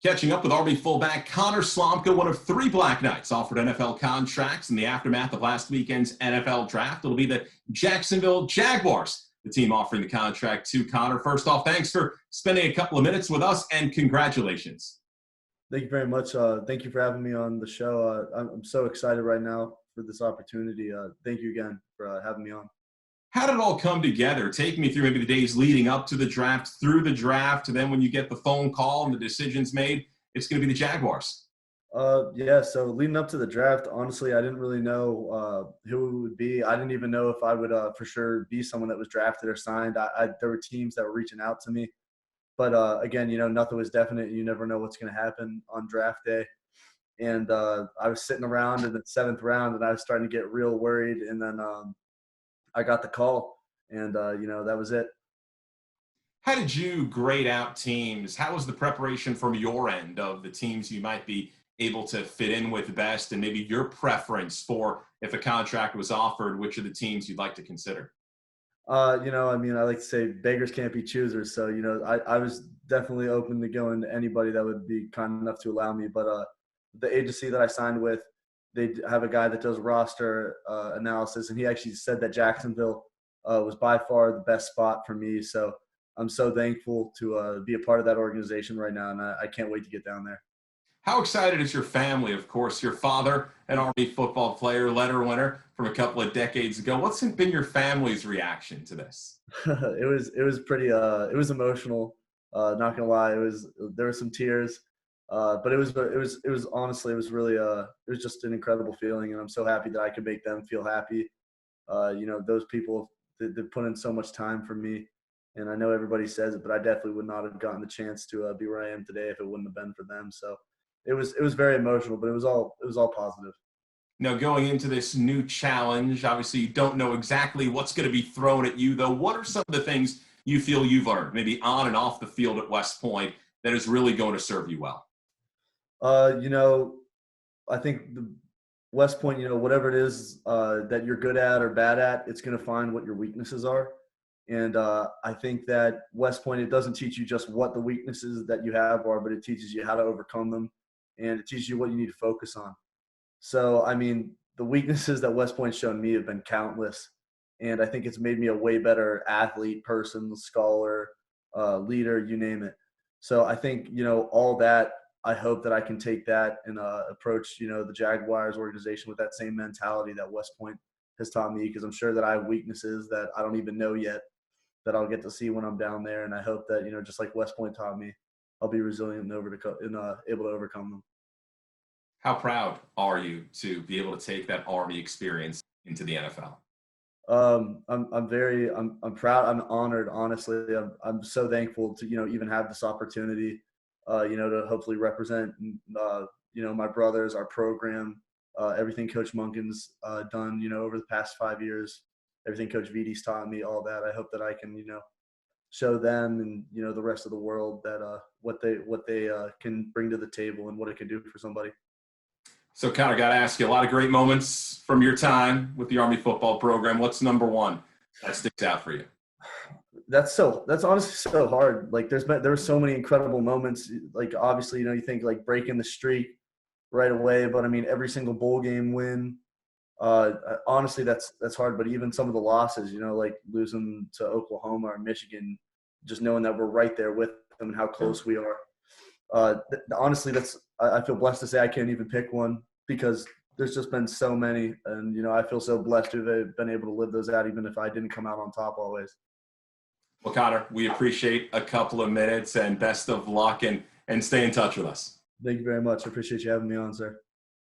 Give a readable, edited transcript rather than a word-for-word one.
Catching up with Army fullback Connor Slomka, one of three Black Knights offered NFL contracts in the aftermath of last weekend's NFL draft. It'll be the Jacksonville Jaguars, the team offering the contract to Connor. First off, thanks for spending a couple of minutes with us, and congratulations. Thank you very much. Thank you for having me on the show. I'm so excited right now for this opportunity. Thank you again for having me on. How did it all come together? Take me through maybe the days leading up to the draft, through the draft, and then when you get the phone call and the decision's made, it's going to be the Jaguars. Yeah, so leading up to the draft, honestly, I didn't really know who it would be. I didn't even know if I would for sure be someone that was drafted or signed. There were teams that were reaching out to me. But, again, nothing was definite. You never know what's going to happen on draft day. And I was sitting around in the 7th round, and I was starting to get real worried. And then I got the call, and, that was it. How did you grade out teams? How was the preparation from your end of the teams you might be able to fit in with best, and maybe your preference for if a contract was offered, which are the teams you'd like to consider? I like to say beggars can't be choosers. So, I was definitely open to going to anybody that would be kind enough to allow me. But the agency that I signed with, they have a guy that does roster analysis, and he actually said that Jacksonville was by far the best spot for me. So I'm so thankful to be a part of that organization right now, and I can't wait to get down there. How excited is your family? Of course, your father, an Army football player, letter winner from a couple of decades ago. What's been your family's reaction to this? It was pretty it was emotional. Not gonna lie, there were some tears, but it was honestly it was really it was just an incredible feeling, and I'm so happy that I could make them feel happy. Those people they put in so much time for me, and I know everybody says it, but I definitely would not have gotten the chance to be where I am today if it wouldn't have been for them. So it was very emotional, but it was all positive. Now, going into this new challenge, obviously you don't know exactly what's going to be thrown at you, though. What are some of the things you feel you've learned, maybe on and off the field at West Point, that is really going to serve you well? I think the West Point, whatever it is that you're good at or bad at, it's going to find what your weaknesses are. And I think that West Point, it doesn't teach you just what the weaknesses that you have are, but it teaches you how to overcome them, and it teaches you what you need to focus on. So, the weaknesses that West Point's shown me have been countless, and I think it's made me a way better athlete, person, scholar, leader, you name it. So I think, all that, I hope that I can take that and approach, the Jaguars organization with that same mentality that West Point has taught me, because I'm sure that I have weaknesses that I don't even know yet that I'll get to see when I'm down there. And I hope that, just like West Point taught me, I'll be resilient and able to overcome them. How proud are you to be able to take that Army experience into the NFL? I'm proud. I'm honored. Honestly, I'm so thankful to, even have this opportunity, to hopefully represent, my brothers, our program, everything Coach Munkin's done, over the past 5 years, everything Coach Vidi's taught me, all that. I hope that I can, show them and, the rest of the world that what they can bring to the table and what it can do for somebody. So, Connor, got to ask you, a lot of great moments from your time with the Army football program. What's number one that sticks out for you? That's honestly so hard. Like there were so many incredible moments. Like obviously, you think like breaking the streak right away, but every single bowl game win. Honestly, that's hard. But even some of the losses, like losing to Oklahoma or Michigan, just knowing that we're right there with them and how close we are. Honestly, I feel blessed to say I can't even pick one, because there's just been so many, and I feel so blessed to have been able to live those out, even if I didn't come out on top always. Well, Connor, we appreciate a couple of minutes, and best of luck, and stay in touch with us. Thank you very much. I appreciate you having me on, sir.